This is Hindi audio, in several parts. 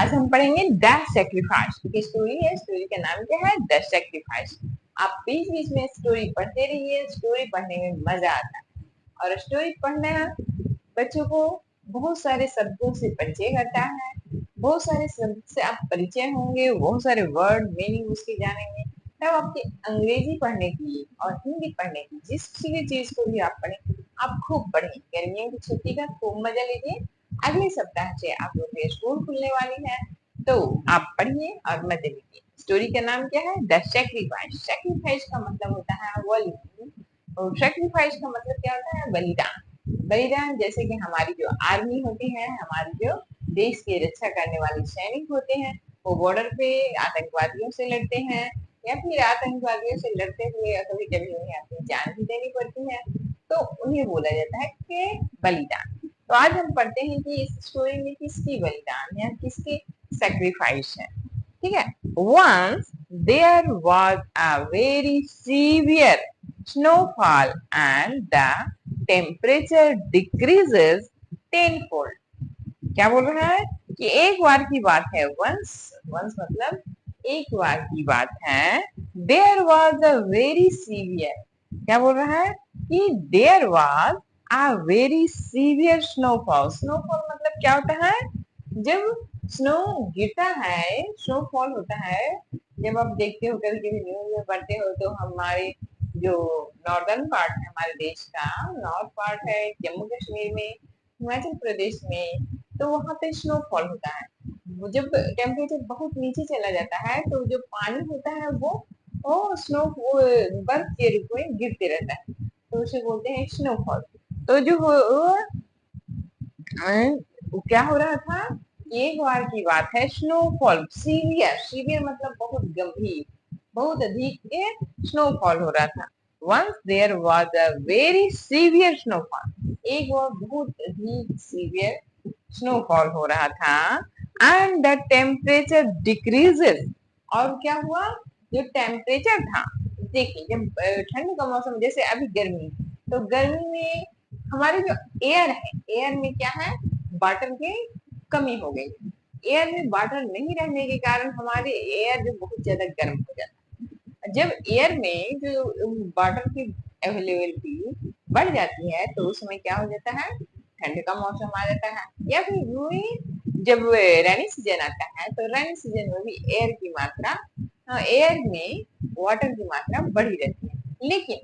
आज हम पढ़ेंगे द सेक्रीफाइस की स्टोरी है। स्टोरी का नाम क्या है? The sacrifice. आप बीच बीच में स्टोरी पढ़ते रहिए, स्टोरी पढ़ने में मजा आता है। और स्टोरी पढ़ना बच्चों को बहुत सारे शब्दों से परिचय करता है। बहुत सारे शब्द से आप परिचय होंगे, बहुत सारे वर्ड मीनिंग उसके जानेंगे। तब आपकी अंग्रेजी पढ़ने की और हिंदी पढ़ने की जिस किसी भी चीज को भी आप पढ़ें, आप खूब पढ़ें। गर्मियों की छुट्टी का खूब मजा लीजिए। अगले सप्ताह से आप लोग के स्कूल खुलने वाली है, तो आप पढ़िए और मजे लीजिए। स्टोरी का नाम क्या है? The sacrifice. सेक्रीफाइस का मतलब होता है बलिदान, और सेक्रीफाइस का मतलब क्या होता है? बलिदान। बलिदान जैसे कि हमारी जो आर्मी होती है, हमारी जो देश की रक्षा करने वाले सैनिक होते हैं, वो बॉर्डर पे आतंकवादियों से लड़ते हैं, या फिर आतंकवादियों से लड़ते हुए कभी कभी उन्हें अपनी जान भी देनी पड़ती है, तो उन्हें बोला जाता है कि बलिदान। तो आज हम पढ़ते हैं कि इस स्टोरी में किसकी बलिदान है, किसकी सेक्रीफाइस है। ठीक है। Once there was a very severe snowfall and the temperature decreases tenfold। क्या बोल रहा है कि एक बार की बात है। वंस वंस मतलब एक बार की बात है। There was a very severe. क्या बोल रहा है कि there was a very severe snowfall. Snowfall मतलब क्या होता है? जब स्नो गिरता है, स्नोफॉल होता है। जब आप देखते हो, कभी कभी न्यूज में पढ़ते हो, तो हमारे जो नॉर्दर्न पार्ट है हमारे देश का, नॉर्थ पार्ट है जम्मू कश्मीर में, हिमाचल प्रदेश में, तो वहां पे स्नोफॉल होता है। वो जब टेम्परेचर बहुत नीचे चला जाता है, तो जो पानी होता है वो स्नो वो बर्फ के रूप में गिरते रहता है, तो उसे बोलते हैं स्नोफॉल। तो जो वो क्या हो रहा था? एक बार की बात है। स्नोफॉल सीवियर, सीवियर मतलब बहुत गंभीर, बहुत अधिक स्नोफॉल हो रहा था। Once there was a very severe snowfall. एक बार बहुत अधिक सीवियर स्नोफॉल हो रहा था। And the temperature decreases. और क्या हुआ? जो टेम्परेचर था, देखिए जब ठंड का मौसम, जैसे अभी गर्मी, तो गर्मी में हमारे जो एयर है, एयर में क्या है? वाटर की कमी हो गई। एयर में वाटर नहीं रहने के कारण हमारे एयर जो बहुत ज्यादा गर्म हो जाता है। जब एयर में जो वाटर की अवेलेबिलिटी बढ़ जाती है, तो उस समय क्या हो जाता है? ठंड का मौसम आ जाता है। या फिर जब रेनी सीजन आता है, तो रेनी सीजन में भी एयर की मात्रा, एयर में वाटर की मात्रा बढ़ी रहती है। लेकिन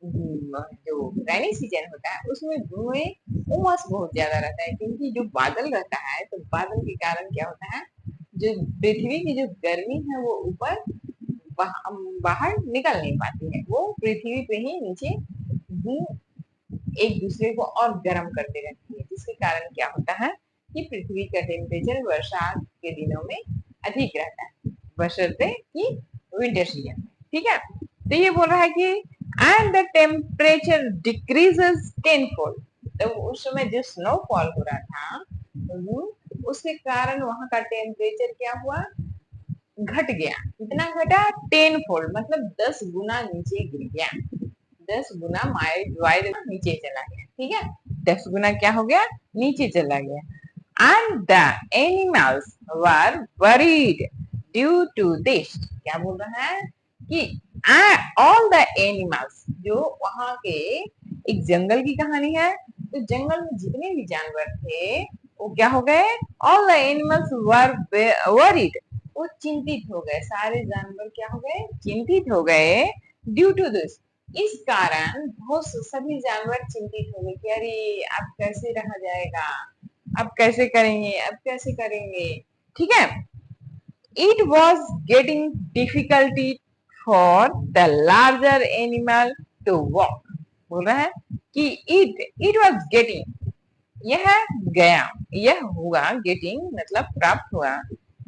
जो रेनी सीजन होता है उसमें उमस बहुत ज्यादा रहता है, क्योंकि जो बादल रहता है, तो बादल के कारण क्या होता है? जो पृथ्वी की जो गर्मी है वो ऊपर बाहर निकल नहीं पाती है, वो पृथ्वी पे ही नीचे एक दूसरे को और गर्म करते रहती है, जिसके कारण क्या होता है कि पृथ्वी का टेम्परेचर बरसात के दिनों में अधिक रहता है, बशर्ते कि विंटर सीजन में। ठीक है। तो ये बोल रहा है कि and the temperature decreases tenfold. तो उस समय जो स्नोफॉल हो रहा था, उसके कारण वहां का टेम्परेचर क्या हुआ? घट गया। कितना घटा? 10 फोल्ड, मतलब 10 गुना नीचे गिर गया। 10 गुना वाइड नीचे चला गया। ठीक है। 10 गुना क्या हो गया? नीचे चला गया। And the animals were worried due to this. क्या बोल रहा है कि ऑल द एनिमल्स, जो वहां के, एक जंगल की कहानी है, तो जंगल में जितने भी जानवर थे वो क्या हो गए? All the animals were worried, वो चिंतित हो गए। सारे जानवर क्या हो गए? चिंतित हो गए। ड्यू टू दिस, इस कारण बहुत सभी जानवर चिंतित हो गए कि अरे अब कैसे रहा जाएगा, अब कैसे करेंगे, अब कैसे करेंगे। ठीक है। It was getting difficulty for the larger animal to walk. बोल रहा है कि इट वॉज गेटिंग, यह गया, यह हुआ, गेटिंग मतलब प्राप्त हुआ,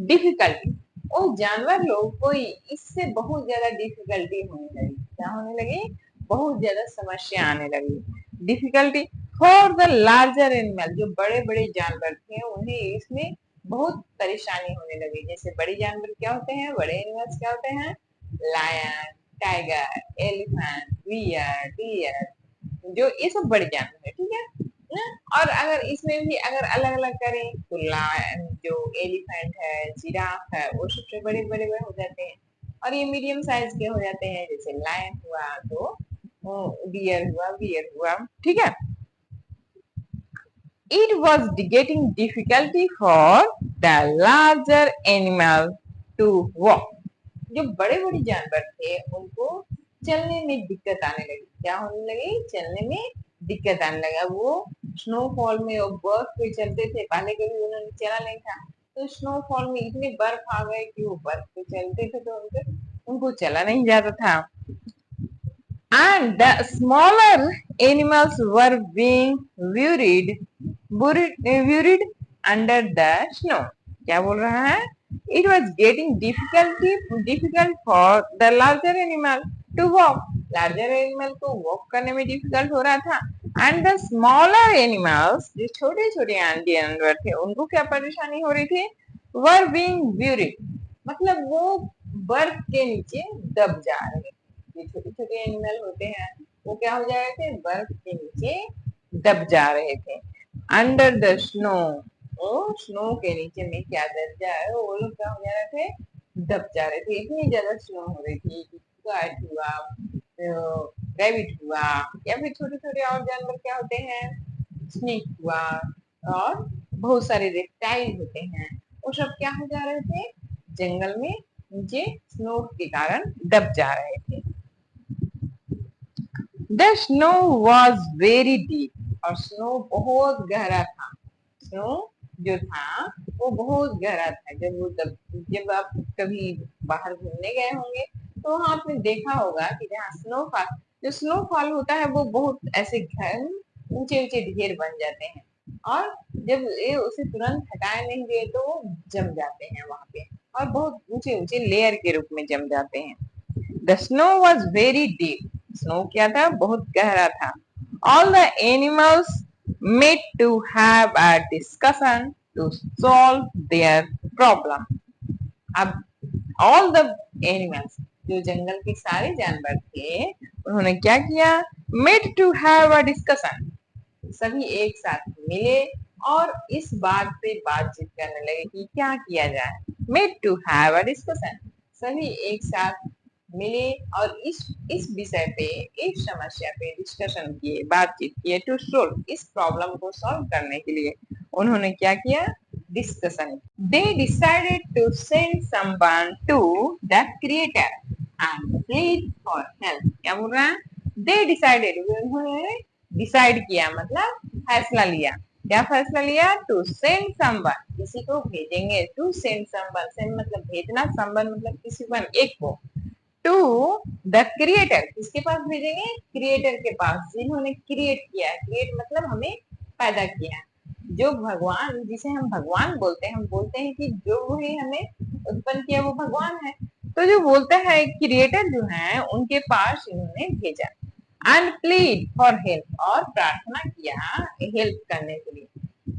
डिफिकल्टी, वो जानवर लोग को इससे बहुत ज्यादा डिफिकल्टी होने लगी। क्या होने लगी? बहुत ज्यादा समस्या आने लगी। Difficulty for the larger animal, जो बड़े बड़े जानवर थे उन्हें इसमें बहुत परेशानी होने लगी। जैसे बड़े जानवर क्या होते हैं? बड़े एनिमल्स क्या होते हैं? Lion, tiger, elephant, bear, deer, जो ये सब बड़े जानवर है। ठीक है। ना। और अगर इसमें भी अगर अलग अलग करें तो जो एलिफेंट है, जिराफ है, वो सबसे बड़े बड़े बड़े हो जाते हैं, और ये मीडियम साइज के हो जाते हैं, जैसे लायन हुआ तो बियर हुआ, ठीक है। It was getting difficulty for the larger animal to walk. जो बड़े बड़े जानवर थे उनको चलने में दिक्कत आने लगी। क्या होने लगी? चलने में दिक्कत आने लगा। वो स्नोफॉल में और बर्फ पे चलते थे, पहले कभी उन्होंने चला नहीं था, तो स्नोफॉल में इतने बर्फ आ गए कि वो बर्फ पे चलते थे, तो उनको चला नहीं जाता था। And the smaller animals were being buried under the snow. क्या बोल रहा है? It was getting difficult for the larger animal to walk. Larger animal को walk करने में difficult हो रहा था, and the smaller animals जो छोटे छोटे जानवर थे उनको क्या परेशानी हो रही थी? Were being buried. मतलब वो बर्फ के नीचे दब जा रहे, ये छोटे छोटे एनिमल होते हैं, वो क्या हो जा रहे थे? बर्फ के नीचे दब जा रहे थे। अंडर द स्नो, वो स्नो के नीचे में क्या दब जा रहे, वो लोग क्या हो जा रहे थे? दब जा रहे थे। इतनी ज्यादा स्नो हो रही थी कि गार्ड हुआ, रैबिट हुआ, या फिर छोटे छोटे और जानवर क्या होते हैं, स्नेक हुआ, और बहुत सारे रेप्टाइल होते हैं, वो सब क्या हो जा रहे थे? जंगल में नीचे स्नो के कारण दब जा रहे थे। The snow was very deep, और स्नो बहुत गहरा था। स्नो जो था वो बहुत गहरा था। जब आप कभी बाहर घूमने गए होंगे तो वहां आपने देखा होगा कि जहाँ स्नोफॉल, जो स्नोफॉल होता है वो बहुत ऐसे ऊंचे ऊंचे ढेर बन जाते हैं, और जब ये उसे तुरंत हटाए नहीं गए तो वो जम जाते हैं वहां पे, और बहुत ऊंचे ऊंचे लेयर के रूप में जम जाते हैं। The snow was very deep, snow क्या था? बहुत गहरा था। All the animals met to have a discussion to solve their problem. अब ऑल द एनिमल्स, जो जंगल के सारे जानवर थे, उन्होंने क्या किया? Met to have a discussion, सभी एक साथ मिले और इस बात पे बातचीत करने लगे कि क्या किया जाए। Met to have a discussion, सभी एक साथ मिले और इस विषय पे, इस समस्या पे डिस्कशन किए, बातचीत किए, टू सोल्व, इस प्रॉब्लम को सॉल्व करने के लिए उन्होंने क्या किया? Discussion. They decided to send someone to the creator and plead for help. क्या बोल रहा है? दे डिसाइडेड, उन्होंने डिसाइड किया मतलब फैसला लिया। क्या फैसला लिया? टू सेंड समवन, किसी को भेजेंगे। टू सेंड समवन, सेंड मतलब भेजना, समवन मतलब किसी वन, एक को। टू द क्रिएटर, किसके पास भेजेंगे? क्रिएटर के पास, जिन्होंने क्रिएट किया। क्रिएट मतलब हमें पैदा किया, जो भगवान, जिसे हम भगवान बोलते हैं, हम बोलते हैं कि जो भी हमें उत्पन्न किया वो भगवान है। तो जो बोलता है क्रिएटर जो है, उनके पास इन्होंने भेजा। एंड प्लीड फॉर हेल्प, और प्रार्थना किया हेल्प करने के लिए,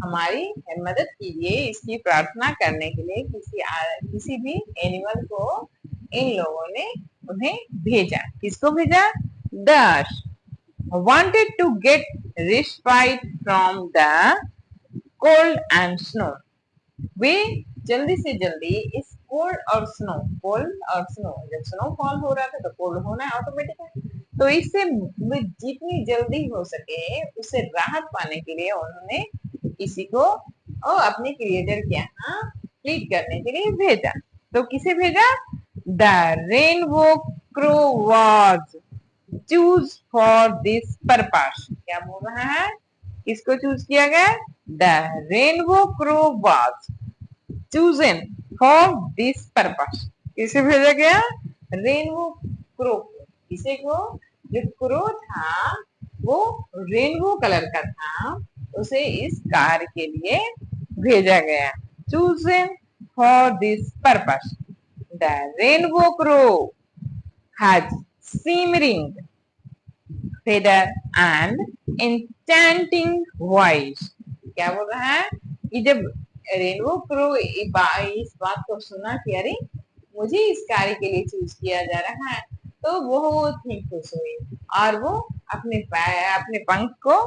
हमारी मदद कीजिए, इसकी प्रार्थना करने के लिए किसी भी एनिमल को इन लोगों ने उन्हें भेजा। किसको भेजा? दस wanted to get respite from the cold and snow, वे जल्दी से जल्दी इस कोल्ड और स्नो, कोल्ड और स्नो, जब स्नोफॉल हो रहा था तो कोल्ड होना है ऑटोमेटिक है, तो इससे वे जितनी जल्दी हो सके उससे राहत पाने के लिए उन्होंने किसी को और अपने क्रिएटर के यहाँ प्लीड करने के लिए भेजा। तो किसे भेजा? The rainbow crow was choose for this purpose. क्या बोल रहा है? किसको चूज किया गया? The rainbow crow was chosen for this purpose. किसे भेजा गया? रेनबो क्रो को। किसे को? जो क्रो था वो रेनबो कलर का था, उसे इस कार्य के लिए भेजा गया। Chosen for this purpose the rainbow crow has simmering feather and enchanting voice. क्या बोल रहा है कि जब रेनबो क्रो इस बात को सुना कि अरे मुझे इस कार्य के लिए चूज किया जा रहा है, तो बहुत ही खुश हुई और वो अपने पंख को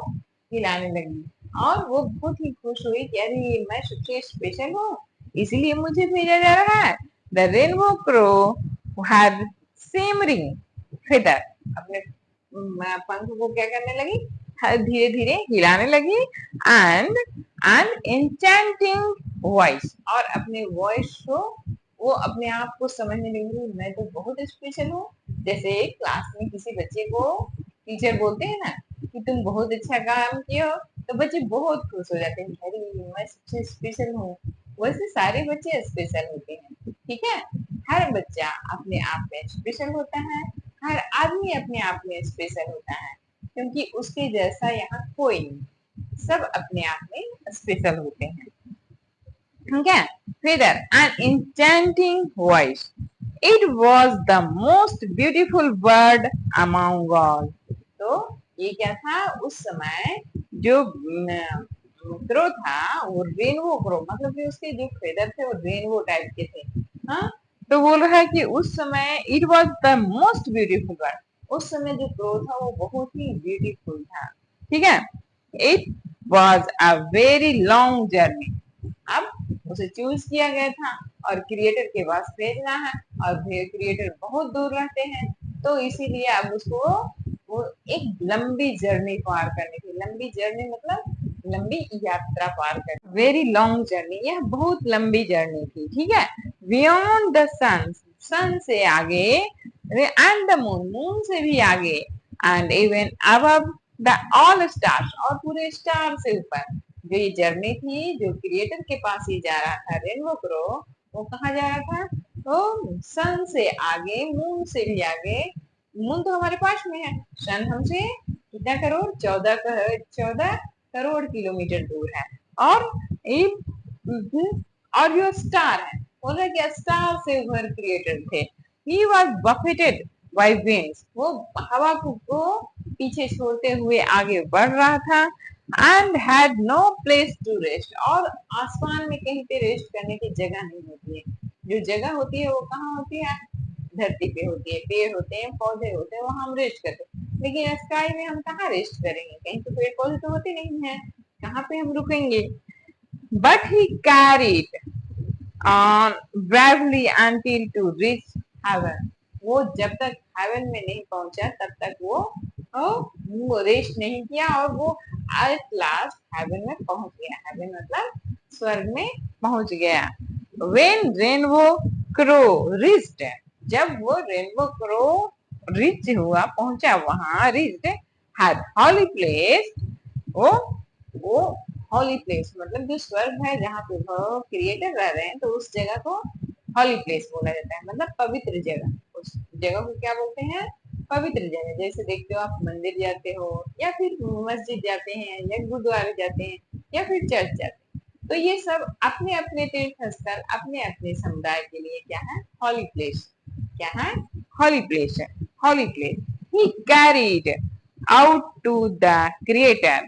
हिलाने लगी और वो बहुत ही खुश हुई कि अरे मैं सबसे स्पेशल हूँ, इसलिए मुझे भेजा जा रहा है। The rainbow crow had shimmering feather, अपने पंख को क्या करने लगी, धीरे धीरे हिलाने लगी, एंड एन एन्चेंटिंग वॉइस, और अपने वॉइस को वो अपने आप को समझने लगी मैं तो बहुत स्पेशल हूँ। जैसे क्लास में किसी बच्चे को टीचर बोलते हैं ना कि तुम बहुत अच्छा काम किए हो, तो बच्चे बहुत खुश हो जाते हैं, अरे मैं सबसे स्पेशल हूँ। वैसे सारे बच्चे स्पेशल होते हैं, ठीक है। हर बच्चा अपने आप में स्पेशल होता है, हर आदमी अपने आप में स्पेशल होता है, क्योंकि उसके जैसा यहाँ कोई नहीं, सब अपने आप में स्पेशल होते हैं, ठीक है। फिर an enchanting voice, it was the most beautiful bird among all। तो ये क्या था उस समय, जो क्रो था वो रेनबो क्रो, मतलब कि उसके जो फेदर थे वो रेनबो टाइप के थे। हाँ, तो बोल रहा है कि उस समय it was the most beautiful bird, उस समय जो क्रो था वो बहुत ही ब्यूटीफुल था, ठीक है। It was a very long journey, अब उसे चूज किया गया था और क्रिएटर के पास भेजना है, और क्रिएटर बहुत दूर रहते हैं, तो इसीलिए अब उसको वो एक लंबी जर्नी पार करनी थी। लंबी जर्नी मतलब लंबी यात्रा पार करनी, वेरी लॉन्ग जर्नी, यह बहुत लंबी जर्नी थी, ठीक है। बियॉन्ड द सन, सन से आगे, एंड द मून, मून से भी आगे, and even above the all stars, और पूरे स्टार से ऊपर। जो ये जर्नी थी, जो क्रिएटर के पास ही जा रहा था रेनबो क्रो, वो कहाँ जा रहा था, तो सन से आगे, मून से भी आगे। मून तो हमारे पास में है, सन हमसे कितना करोड़, 14 करोड़ किलोमीटर दूर है। और और जो स्टार है, बोल रहे कि स्टार से ऊपर क्रिएटर थे। ही वॉज बफेटेड बाई विंड्स, वो हवा को पीछे छोड़ते हुए आगे बढ़ रहा था, and had no place to rest, और आसमान में कहीं पे रेस्ट करने की जगह नहीं होती है। जो जगह होती है वो कहाँ होती है, धरती पे होती है, पेड़ होते हैं, पौधे होते हैं, वहां हम रेस्ट करते हैं। लेकिन स्काई में हम कहाँ रेस्ट करेंगे, कहीं तो पेड़ पौधे तो होते नहीं है, कहाँ पे हम रुकेंगे। But he carried on bravely until to reach heaven, वो जब तक हेवन में नहीं पहुंचा तब तक वो रेस्ट नहीं किया, और वो एट लास्ट हेवन में पहुंच गया। हेवन मतलब स्वर्ग में पहुंच गया। वेन रेनबो क्रो रिच्ड, जब वो रेनबो क्रो रिच हुआ, पहुंचा वहां, रिच्ड हैड हॉली प्लेस, वो वो हॉली प्लेस मतलब जो स्वर्ग है जहाँ पे वो क्रिएटर रह रहे हैं, तो उस जगह को हॉली प्लेस बोला जाता है, मतलब पवित्र जगह। उस जगह को क्या बोलते हैं, पवित्र जगह। जैसे देखते हो आप मंदिर जाते हो, या फिर मस्जिद जाते हैं, या गुरुद्वारे जाते हैं, या फिर चर्च जाते हैं, तो ये सब अपने अपने तीर्थ स्थल, अपने अपने समुदाय के लिए क्या है, हॉली प्लेस। क्या है, हॉली प्लेस है, holy place. He carried out to the creator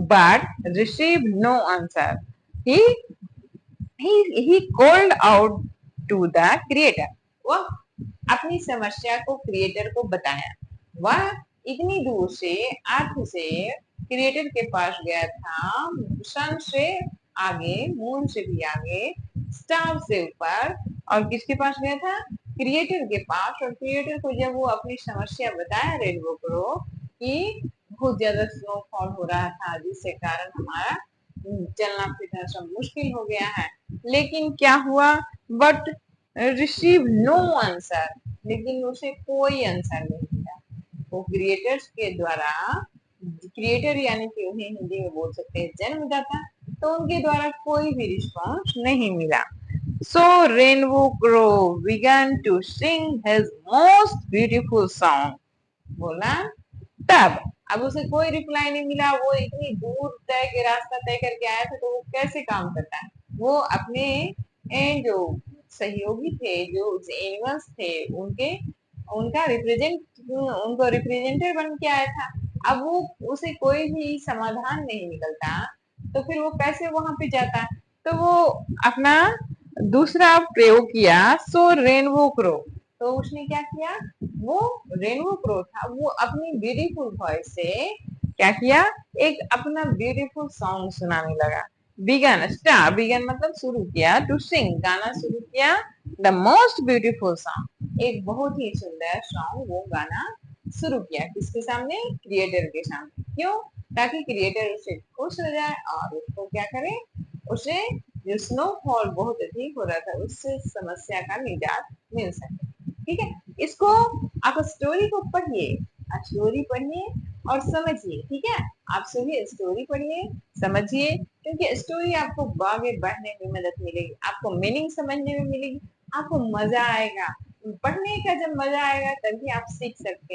but received no answer. He he called out to the creator. वह अपनी समस्या को क्रिएटर को बताया। वह इतनी दूर से, अर्थ से क्रिएटर के पास गया था, सन से आगे, मून से भी आगे, स्टार से ऊपर, और किसके पास गया था, क्रिएटर के पास। और क्रिएटर को जब वो अपनी समस्या बताया रेनबो को कि बहुत ज्यादा स्नोफॉल हो रहा था, जिससे कारण हमारा चलना फिरना सब मुश्किल हो गया है, लेकिन क्या हुआ, बट रिसीव नो आंसर, लेकिन उसे कोई आंसर नहीं मिला। वो क्रिएटर्स के द्वारा, क्रिएटर यानी कि उन्हें हिंदी में बोल सकते हैं जन्मदाता, तो उनके द्वारा कोई भी रिस्पॉन्स नहीं मिला। So rainbow crow began to sing his most beautiful song, बोला तब, अब उसे कोई रिप्लाई नहीं मिला, वो इतनी दूर तय के रास्ता तय करके आया था, तो वो कैसे काम करता है, वो अपने जो सहयोगी थे, जो एनिमल्स थे, उनके उनका उनको रिप्रेजेंटेटिव बन के आया था। अब वो उसे कोई भी समाधान नहीं निकलता, तो फिर वो कैसे वहां पे जाता, तो वो अपना दूसरा प्रयोग किया, सो रेनबो क्रो, तो उसने क्या किया, वो रेनबो क्रो था, वो अपनी ब्यूटीफुल वॉइस से क्या किया, एक अपना ब्यूटीफुल सॉन्ग सुनाने लगा। बिगन मतलब शुरू किया, टू सिंग गाना शुरू किया, द मोस्ट ब्यूटीफुल सॉन्ग, एक बहुत ही सुंदर सॉन्ग वो गाना शुरू किया। किसके सामने, क्रिएटर के सामने। क्यों, ताकि क्रिएटर उससे खुश हो जाए और उसको क्या करे, उसे जो स्नोफॉल बहुत अधिक हो रहा था उससे समस्या का निजात मिल सके। ठीक है, इसको आप स्टोरी को पढ़िए, स्टोरी पढ़िए और समझिए। ठीक है, आप सभी स्टोरी पढ़िए, समझिए, क्योंकि स्टोरी आपको आगे बढ़ने में मदद मिलेगी, आपको मीनिंग समझने में मिलेगी, आपको मजा आएगा। पढ़ने का जब मजा आएगा तभी आप सीख सकते हैं।